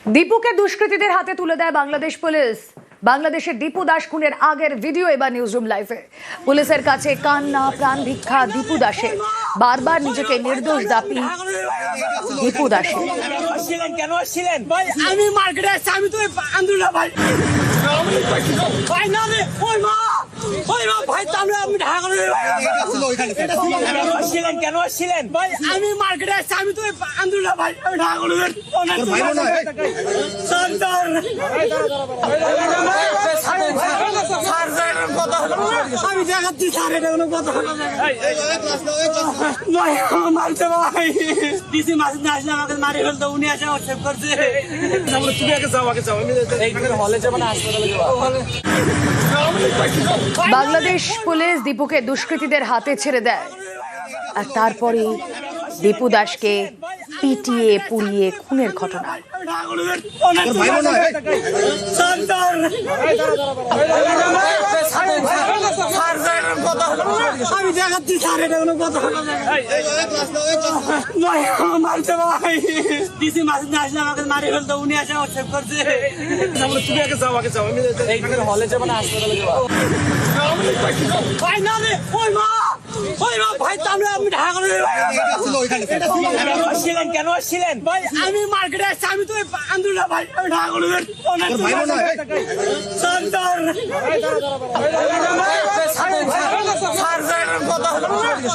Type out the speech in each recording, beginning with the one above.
দীপুকে দুষ্কৃতীদের হাতে তুলে দেয় বাংলাদেশ পুলিশ। বাংলাদেশের দীপু দাস খুনের আগের ভিডিও এবার নিউজরুম লাইভে। পুলিশের কাছে কান্না, প্রাণ ভিক্ষা দীপু দাসের। বারবার নিজেকে নির্দোষ দাবি দীপু দাসের। কেন আসছিলেন ভাই? আমি মার্কেটে আসছি, আমি তো আন্দোলন ভাই ভাই না রে ওই মা ভাই তাহলে আমি ঢাকা আসছিলেন কেন আসছিলেন ভাই? আমি মার্কেটে আসছি, আমি তো আন্দোলন ভাই ঢাকা আমি দেখাচ্ছি স্যার, এটা কোনো কথা মারছে ভাই। ডিসি মাসুদ না আসলে আমাকে মারি ফেলতো, উনি আসে সেভ করছে। তুমি আগে যাও, আগে যাও, আমি হলে যাবো না হাসপাতালে যাবো। বাংলাদেশ পুলিশ দীপুকে দুষ্কৃতীদের হাতে ছেড়ে দেয়, আর তারপরে দীপু দাসকে পিটিয়ে পুড়িয়ে খুনের ঘটনা। আমি দেখাচ্ছি স্যার, এটা কোনো কথা মারছে ভাই। ডিসি মাসুদ না আসলে আমাকে মারি ফেলতো, উনি আসে সেভ করছে। তুমি আগে যাও, আগে যাও, আমি হলে যাবো না হাসপাতালে যাবো। ভাই না রে ওই মা ভাই তাহলে আমি ঢাকা আসছিলেন কেন আসছিলেন ভাই? আমি মার্কেটে আসছি, আমি তো আন্দোলন ভাই ঢাকা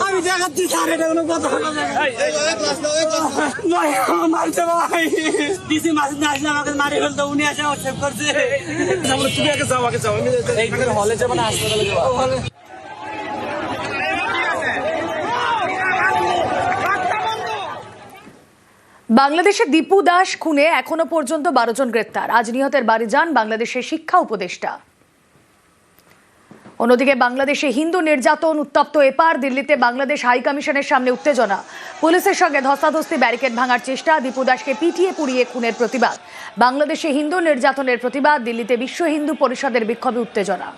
আমি দেখাচ্ছি স্যার, এটা কোনো কথা মারছে ভাই। ডিসি মাসুদ না আসলে আমাকে মারি ফেলতো, উনি আসে সেভ করছে। তুমি আগে যাও, আগে যাও, আমি হলে যাবো না হাসপাতালে যাবো। বাংলাদেশের দীপু দাস খুনে এখনো পর্যন্ত 12 জন গ্রেপ্তার। আজ নিহতের বাড়ি যান বাংলাদেশের শিক্ষা উপদেষ্টা। অন্যদিকে বাংলাদেশে হিন্দু নির্যাতন উত্তপ্ত এপার। দিল্লিতে বাংলাদেশ হাই কমিশনের সামনে উত্তেজনা। পুলিশের সঙ্গে ধস্তাধস্তি, ব্যারিকেড ভাঙার চেষ্টা। দীপু দাসকে পিটিয়ে পুড়িয়ে খুনের প্রতিবাদ। বাংলাদেশে হিন্দু নির্যাতনের প্রতিবাদ। দিল্লিতে বিশ্ব হিন্দু পরিষদের বিক্ষোভে উত্তেজনা।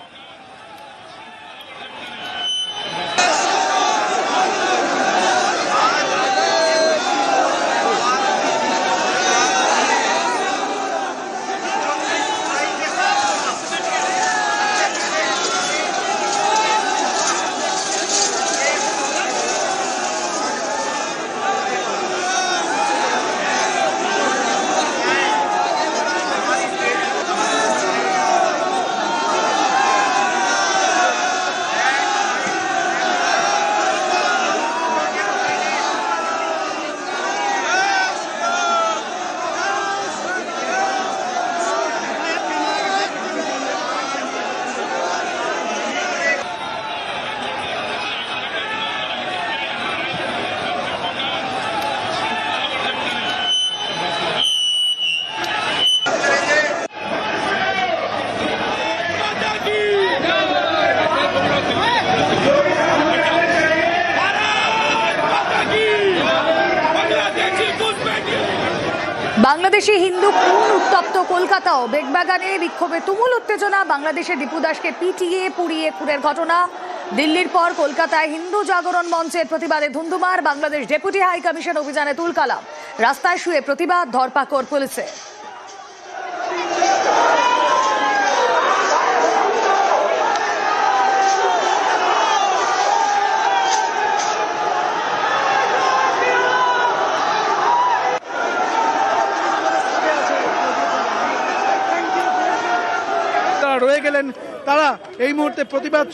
বাংলাদেশে হিন্দু খুন উত্তপ্ত কলকাতাও। বেগবাগানে বিক্ষোভে তুমুল উত্তেজনা। বাংলাদেশে দীপু দাসকে পিটিয়ে পুড়িয়ে খুনের ঘটনা। দিল্লির পর কলকাতায় হিন্দু জাগরণ মঞ্চের প্রতিবাদে ধুন্ধুমার। বাংলাদেশ ডেপুটি হাই কমিশন অভিযানে তুলকালাম। রাস্তায় শুয়ে প্রতিবাদ, ধরপাকড় পুলিশে। রয়ে গেলেন, তারা এই মুহূর্তে প্রতিবাদ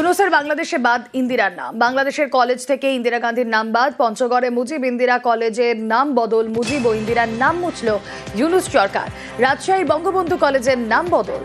ইউনুসের বাংলাদেশে বাদ ইন্দিরার নাম। বাংলাদেশের কলেজ থেকে ইন্দিরা গান্ধীর নাম বাদ। পঞ্চগড়ে মুজিব ইন্দিরা কলেজের নাম বদল। মুজিব ও ইন্দিরার নাম মুছল ইউনুস সরকার। রাজশাহীর বঙ্গবন্ধু কলেজের নাম বদল।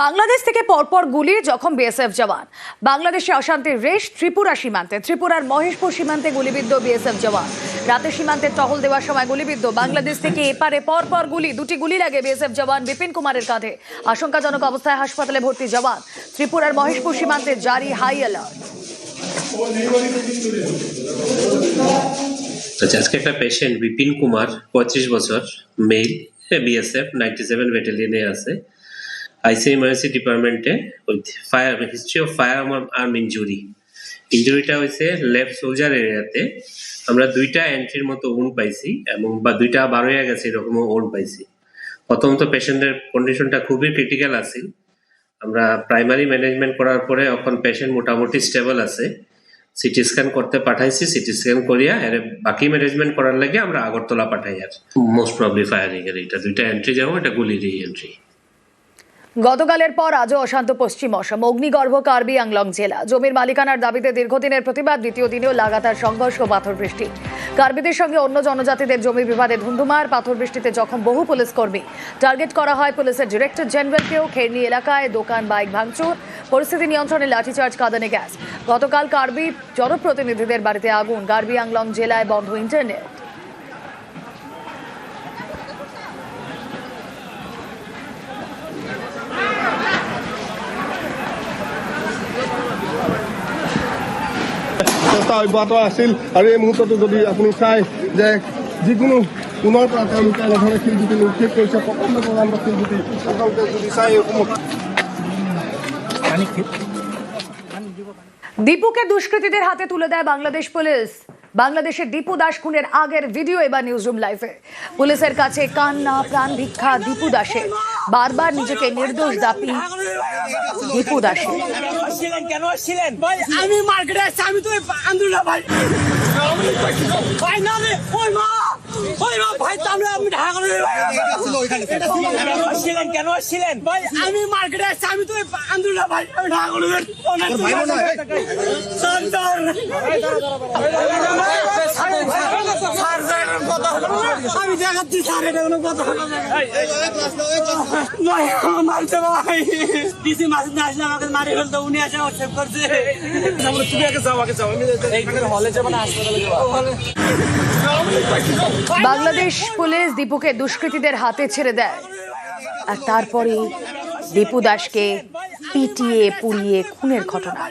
বাংলাদেশ থেকে পরপর গুলি, জখম বিএসএফ জওয়ান। বাংলাদেশে অশান্তির রেশ ত্রিপুরা সীমান্তে। ত্রিপুরার মহেশপুর সীমান্তে গুলিবিদ্ধ বিএসএফ জওয়ান। রাতে সীমান্তে টহল দেওয়ার সময় গুলিবিদ্ধ। বাংলাদেশ থেকে এপারে পরপর গুলি, দুটি গুলি লাগে বিএসএফ জওয়ান বিপিন কুমারের কাঁধে। আশঙ্কাজনক অবস্থায় হাসপাতালে ভর্তি জওয়ান। ত্রিপুরার মহেশপুর সীমান্তে জারি হাই অ্যালার্ট। আজকে একটা পেশেন্ট বিপিন কুমার 35 বছর, মেল, বিএসএফ 97 ব্যাটালিয়নে আছে। আইসি ইমার্জেন্সি ডিপার্টমেন্টে with fire history of firearm injury. ইঞ্জুরিটা হয়েছে লেফট সোলজার এরিয়াতে। আমরা দুইটা এন্ট্রির মতো উন্ড পাইছি এবং দুইটা বার হয়ে গেছে এরকমও উন্ড পাইছি। প্রথমত পেশেন্টের কন্ডিশনটা খুবই ক্রিটিক্যাল আছে। আমরা প্রাইমারি ম্যানেজমেন্ট করার পরে এখন পেশেন্ট মোটামুটি স্টেবল আছে। সিটি স্ক্যান করতে পাঠাইছি, সিটি স্ক্যান করিয়া এর বাকি ম্যানেজমেন্ট করার লাগে আমরা আগরতলা পাঠাই। আর মোস্ট প্রবলি ফায়ারিং এর এটা দুইটা এন্ট্রি যাবো, এটা গুলির এন্ট্রি। গতকালের পর আজও অশান্ত পশ্চিম অসম। অগ্নিগর্ভ কার্বি আংলং জেলা। জমির মালিকানার দাবিতে দীর্ঘদিনের প্রতিবাদ। দ্বিতীয় দিনেও লাগাতার সংঘর্ষ ও পাথর বৃষ্টি। কার্বিদের সঙ্গে অন্য জনজাতিদের জমি বিবাদে ধুন্ধুমার। পাথর বৃষ্টিতে জখম বহু পুলিশ কর্মী। টার্গেট করা হয় পুলিশের ডিরেক্টর জেনারেলকেও। খেরনি এলাকায় দোকান বাইক ভাঙচুর। পরিস্থিতি নিয়ন্ত্রণে লাঠিচার্জ, কাঁদানে গ্যাস। গতকাল কার্বি জনপ্রতিনিধিদের বাড়িতে আগুন। কার্বি আংলং জেলায় বন্ধ ইন্টারনেট। অব্যাহত আছিল আৰু এই মুহূৰ্ততো যদি আপুনি চাই যে যিকোনো পুনৰ পৰা তেওঁলোকে এনেধৰণে শিলগুটি নিক্ষেপ কৰিছে, প্ৰকাণ্ড শিলগুটি যদি চাই দীপুকে দুষ্কৃতীদের হাতে তুলে দেয় বাংলাদেশ পুলিশ। বাংলাদেশের দীপু দাস খুনের আগের ভিডিও এবার নিউজরুম লাইভে। পুলিশের কাছে কান্না, প্রাণ ভিক্ষা দীপু দাসের। বারবার নিজেকে নির্দোষ দাবি দীপু দাসের। কেন আসছিলেন ভাই? আমি মার্কেটে আসছি, আমি তো আন্দোলন ভাই ভাই না রে, ওই মা ভাই, আমরা আমি ঢাকা করে আসছিলেন কেন আসছিলেন ভাই? আমি মার্কেটে আসছি, আমি তো আন্দোলন ভাই, আমি ঢাকা করে আমি দেখাচ্ছি স্যার, এটা কোনো কথা মারছে ভাই। ডিসি মাসুদ না আসলে আমাকে মারি ফেলতো, উনি আসে সেভ করছে। তুমি আগে যাও, আগে যাও, আমি হলে যাবো না হাসপাতালে যাবো। বাংলাদেশ পুলিশ দীপুকে দুষ্কৃতীদের হাতে ছেড়ে দেয় আর তারপরে দীপু দাসকে পিটিয়ে পুড়িয়ে খুনের ঘটনা।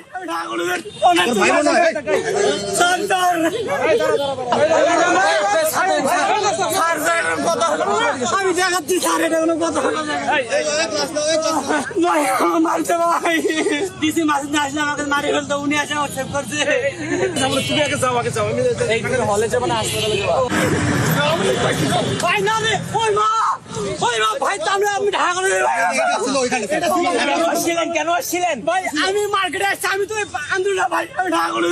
আমি দেখাচ্ছি স্যার, এটা কোনো কথা মারছে ভাই। ডিসি মাসুদ না আসলে আমাকে মারি ফেলতো, উনি আসে সেভ করছে। তুমি আগে যাও, আগে যাও, আমি হলে যাবো না হাসপাতালে যাবো। ভাই না রে, ওই মা ভাই, আমরা আমি ঢাকা করে আসছিলেন কেন আসছিলেন ভাই? আমি মার্কেটে আসছি, আমি তো আন্দোলন ভাই, আমি ঢাকা করে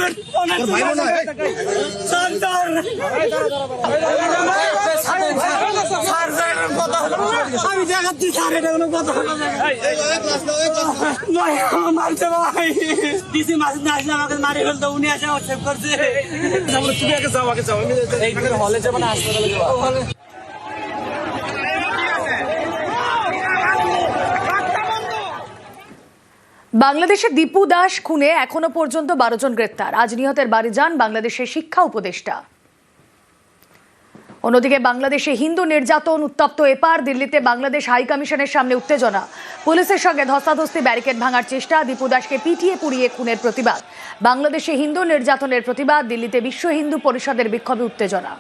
আমি দেখাচ্ছি স্যার, এটা কোনো কথা মারছে ভাই। ডিসি মাসুদ না আসলে আমাকে মারি ফেলতো, উনি আসে সেভ করছে। তুমি আগে যাও, আগে যাও, আমি হলে যাবো না হাসপাতালে যাবো। বাংলাদেশে দীপু দাস খুনে এখনো পর্যন্ত 12 জন গ্রেপ্তার। আজ নিহতের বাড়ি যান বাংলাদেশের শিক্ষা উপদেষ্টা। অন্যদিকে বাংলাদেশে হিন্দু নির্যাতন উত্তপ্ত এপার। দিল্লিতে বাংলাদেশ হাই কমিশনের সামনে উত্তেজনা। পুলিশের সঙ্গে ধস্তাধস্তি, ব্যারিকেড ভাঙার চেষ্টা। দীপু দাসকে পিটিয়ে পুড়িয়ে খুনের প্রতিবাদ। বাংলাদেশে হিন্দু নির্যাতনের প্রতিবাদ। দিল্লিতে বিশ্ব হিন্দু পরিষদের বিক্ষোভে উত্তেজনা।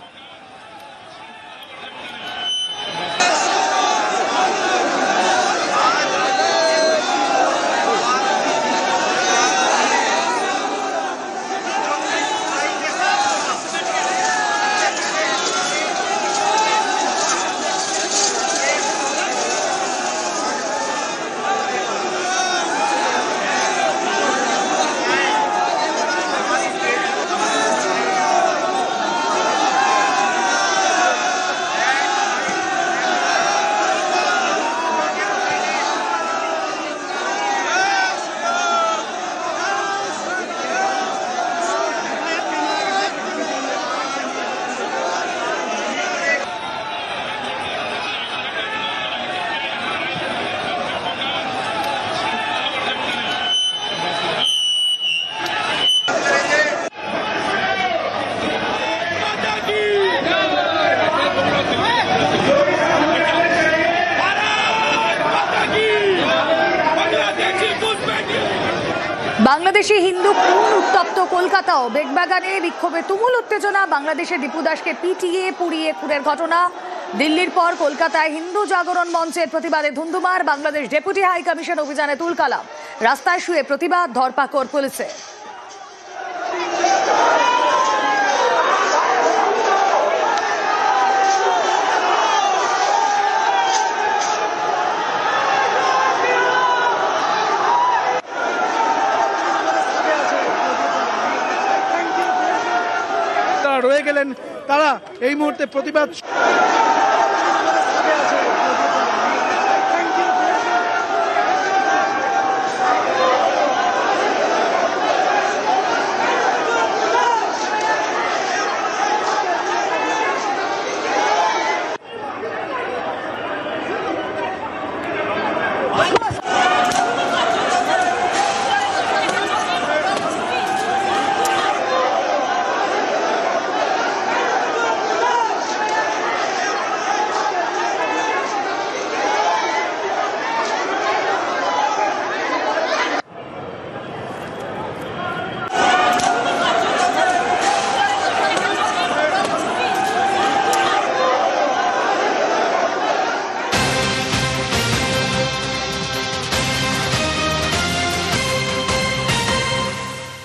বাংলাদেশি হিন্দু খুন উত্তপ্ত কলকাতাও বেগবাগানে বিক্ষোভে তুমুল উত্তেজনা বাংলাদেশের দীপু দাসকে পিটিয়ে পুড়িয়ে খুনের ঘটনা দিল্লির পর কলকাতায় হিন্দু জাগরণ মঞ্চের প্রতিবাদে ধুন্ধুমার বাংলাদেশ ডেপুটি হাই কমিশন অভিযানে তুলকালাম রাস্তায় শুয়ে প্রতিবাদ ধরপাকড় পুলিশে তারা রয়ে গেলেন তারা এই মুহূর্তে প্রতিবাদ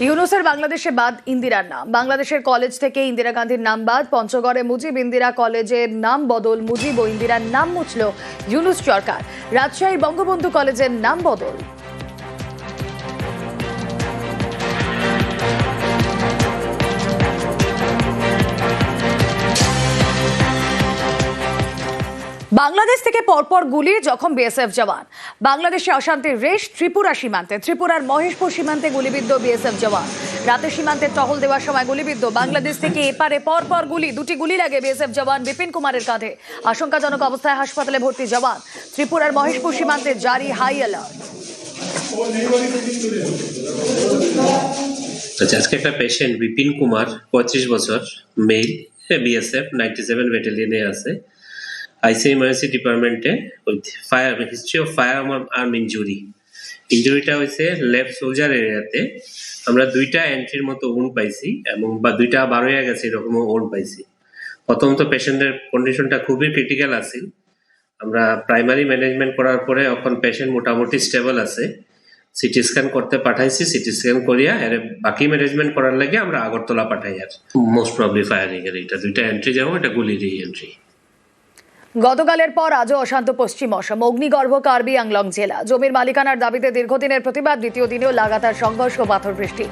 ইউনুসের বাংলাদেশে বাদ ইন্দিরার নাম বাংলাদেশের কলেজ থেকে ইন্দিরা গান্ধীর নাম বাদ পঞ্চগড়ে মুজিব ইন্দিরা কলেজের নাম বদল মুজিব ও ইন্দিরার নাম মুছল ইউনুস সরকার রাজশাহীর বঙ্গবন্ধু কলেজের নাম বদল বাংলাদেশ থেকে পরপর গুলি জখম বিএসএফ জওয়ান বাংলাদেশে অশান্তির রেশ ত্রিপুরা সীমান্তে ত্রিপুরার মহেশপুর সীমান্তে গুলিবিদ্ধ বিএসএফ জওয়ান রাতে সীমান্তে টহল দেওয়ার সময় গুলিবিদ্ধ বাংলাদেশ থেকে এপারে পরপর দুটি গুলি লাগে বিএসএফ জওয়ান বিপিন কুমারের কাঁধে আশঙ্কাজনক অবস্থায় হাসপাতালে ভর্তি জওয়ান ত্রিপুরার মহেশপুর সীমান্তে জারি হাই অ্যালার্ট আজকে একটা পেশেন্ট বিপিন কুমার 35 বছর মেল বিএসএফ 97 ব্যাটালিয়নে আছে আইসিআই ইমার্জেন্সি ডিপার্টমেন্টে fire history of firearm ইঞ্জুরিটা হয়েছে লেফট সোলজার এরিয়াতে আমরা 2টা এন্ট্রির মতো উন্ড পাইছি এবং বা 2টা বার হয়ে গেছে এরকম উন্ড পাইছি প্রথমত পেশেন্টের কন্ডিশনটা খুবই ক্রিটিক্যাল আছে আমরা প্রাইমারি ম্যানেজমেন্ট করার পরে এখন পেশেন্ট মোটামুটি স্টেবল আছে সিটি স্ক্যান করতে পাঠাইছি সিটি স্ক্যান করিয়া এর বাকি ম্যানেজমেন্ট করার লাগে আমরা আগরতলা পাঠাই আর মোস্ট প্রবলি ফায়ারিং এর এটা 2টা এন্ট্রি যাবো এটা গুলির এন্ট্রি গতকালের পর আজও অশান্ত পশ্চিম অসম অগ্নিগর্ভ কার্বি আংলং জেলা জমির মালিকানার দাবিতে দীর্ঘদিনের প্রতিবাদ দ্বিতীয় দিনেও লাগাতার সংঘর্ষ ও পাথর বৃষ্টি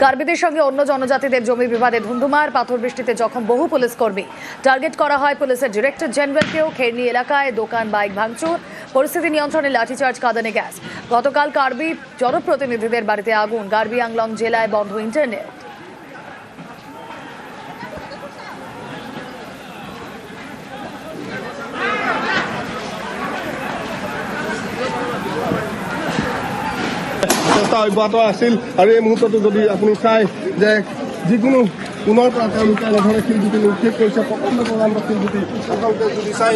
কার্বিদের সঙ্গে অন্য জনজাতিদের জমি বিবাদে ধুন্ধুমার পাথর বৃষ্টিতে জখম বহু পুলিশ কর্মী টার্গেট করা হয় পুলিশের ডিরেক্টর জেনারেলকেও খেরনি এলাকায় দোকান বাইক ভাঙচুর পরিস্থিতি নিয়ন্ত্রণে লাঠিচার্জ কাঁদানে গ্যাস গতকাল কার্বি জনপ্রতিনিধিদের বাড়িতে আগুন কার্বি আংলং জেলায় বন্ধ ইন্টারনেট চেষ্টা অব্যাহত আছিল আৰু এই মুহূৰ্ততো যদি আপুনি চাই যে যিকোনো পুনৰ পৰা তেওঁলোকে এনেধৰণে শিলগুটি নিক্ষেপ কৰিছে প্ৰকাণ্ড প্ৰকাণ্ড শিলগুটি আপোনালোকে যদি চাই